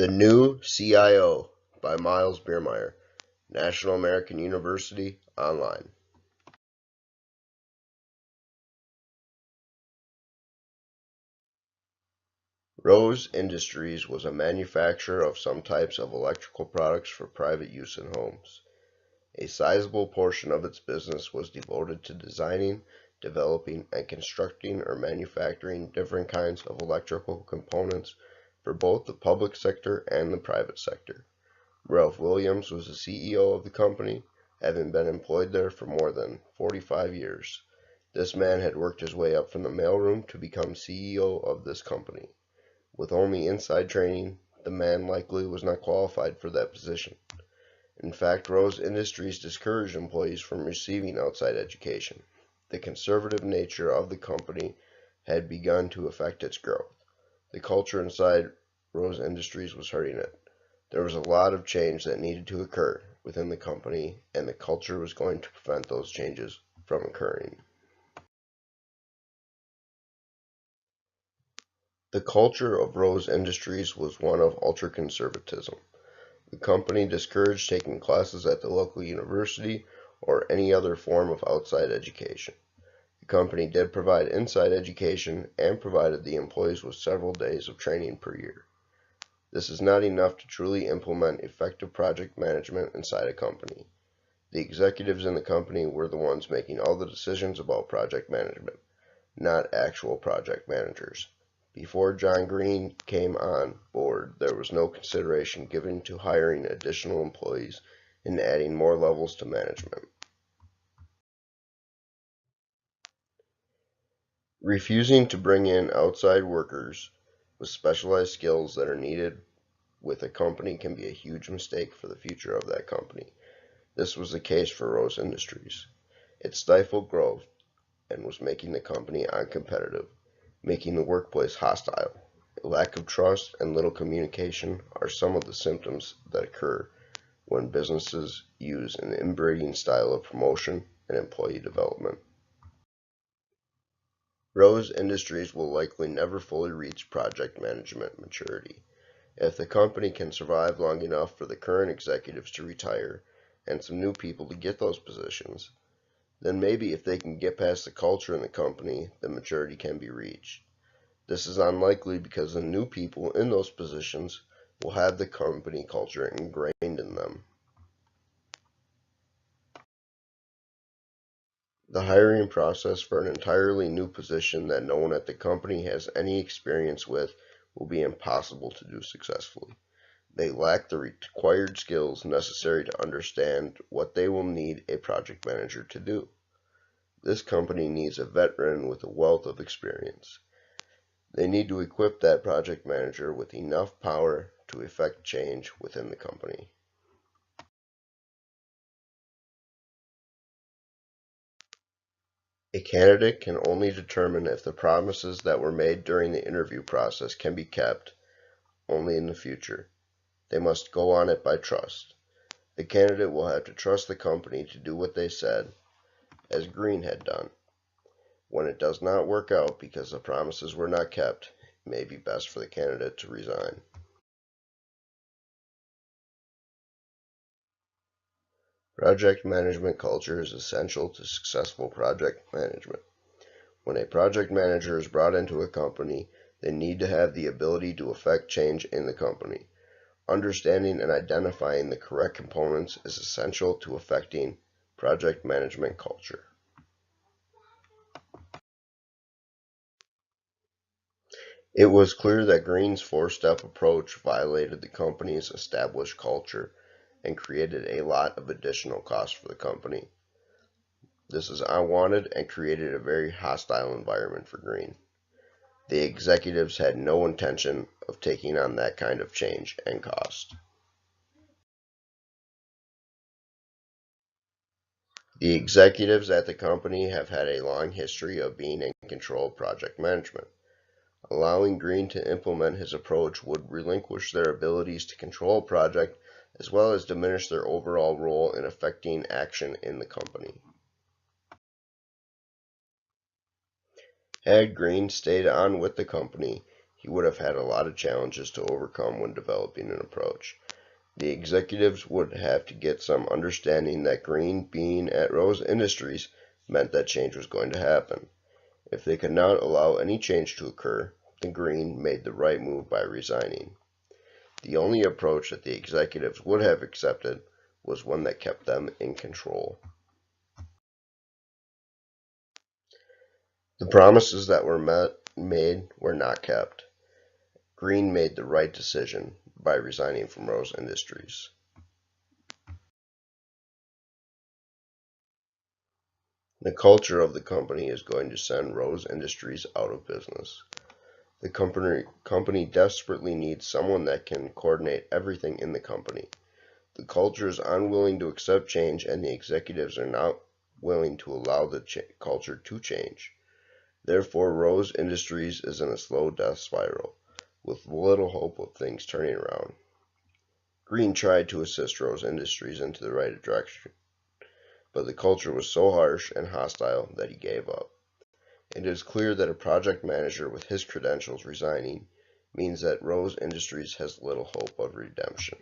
The New CIO by Miles Biermeyer, National American University, online. Rose Industries was a manufacturer of some types of electrical products for private use in homes. A sizable portion of its business was devoted to designing, developing, and constructing or manufacturing different kinds of electrical components for both the public sector and the private sector. Ralph Williams was the CEO of the company, having been employed there for more than 45 years. This man had worked his way up from the mailroom to become CEO of this company. With only inside training, the man likely was not qualified for that position. In fact, Rose Industries discouraged employees from receiving outside education. The conservative nature of the company had begun to affect its growth. The culture inside Rose Industries was hurting it. There was a lot of change that needed to occur within the company, and the culture was going to prevent those changes from occurring. The culture of Rose Industries was one of ultra-conservatism. The company discouraged taking classes at the local university or any other form of outside education. The company did provide inside education and provided the employees with several days of training per year. This is not enough to truly implement effective project management inside a company. The executives in the company were the ones making all the decisions about project management, not actual project managers. Before John Green came on board, there was no consideration given to hiring additional employees and adding more levels to management. Refusing to bring in outside workers with specialized skills that are needed with a company can be a huge mistake for the future of that company. This was the case for Rose Industries. It stifled growth and was making the company uncompetitive, making the workplace hostile. A lack of trust and little communication are some of the symptoms that occur when businesses use an inbreeding style of promotion and employee development. Rose Industries will likely never fully reach project management maturity. If the company can survive long enough for the current executives to retire and some new people to get those positions, then maybe if they can get past the culture in the company, then maturity can be reached. This is unlikely because the new people in those positions will have the company culture ingrained in them. The hiring process for an entirely new position that no one at the company has any experience with will be impossible to do successfully. They lack the required skills necessary to understand what they will need a project manager to do. This company needs a veteran with a wealth of experience. They need to equip that project manager with enough power to effect change within the company. A candidate can only determine if the promises that were made during the interview process can be kept only in the future. They must go on it by trust. The candidate will have to trust the company to do what they said, as Green had done. When it does not work out because the promises were not kept, it may be best for the candidate to resign. Project management culture is essential to successful project management. When a project manager is brought into a company, they need to have the ability to effect change in the company. Understanding and identifying the correct components is essential to effecting project management culture. It was clear that Green's four-step approach violated the company's established culture and created a lot of additional costs for the company. This is unwanted and created a very hostile environment for Green. The executives had no intention of taking on that kind of change and cost. The executives at the company have had a long history of being in control of project management. Allowing Green to implement his approach would relinquish their abilities to control a project as well as diminish their overall role in affecting action in the company. Had Green stayed on with the company, he would have had a lot of challenges to overcome when developing an approach. The executives would have to get some understanding that Green being at Rose Industries meant that change was going to happen. If they could not allow any change to occur, then Green made the right move by resigning. The only approach that the executives would have accepted was one that kept them in control. The promises that were made were not kept. Green made the right decision by resigning from Rose Industries. The culture of the company is going to send Rose Industries out of business. The company desperately needs someone that can coordinate everything in the company. The culture is unwilling to accept change, and the executives are not willing to allow the culture to change. Therefore, Rose Industries is in a slow death spiral, with little hope of things turning around. Green tried to assist Rose Industries into the right direction, but the culture was so harsh and hostile that he gave up. It is clear that a project manager with his credentials resigning means that Rose Industries has little hope of redemption.